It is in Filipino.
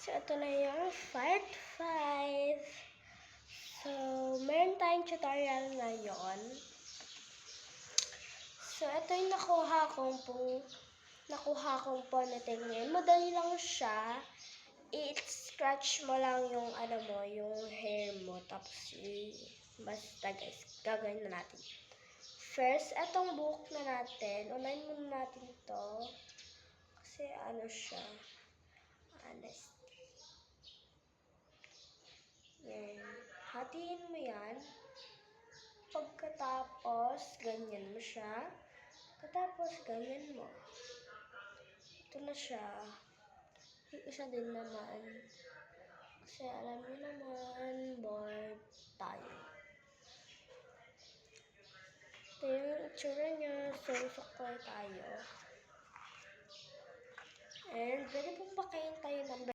So, ito na yung part 5. So, meron tayong tutorial ngayon. So, ito yung nakuha kong ponytail ngayon. Madali lang siya. I-scratch mo lang yung yung hair mo. Tapos, basta guys, gagawin na natin. First, etong buhok na natin. Unahin muna natin ito. Kasi siya. Honest. Yan. Hatiin mo yan. Pagkatapos, ganyan mo siya. Pagkatapos, ganyan mo. Ito na siya. Yung isa din naman. Kasi alam mo naman, bored tayo. Ito yung itsura niya. So, suklay tayo. And, pwede pong pakain tayo ng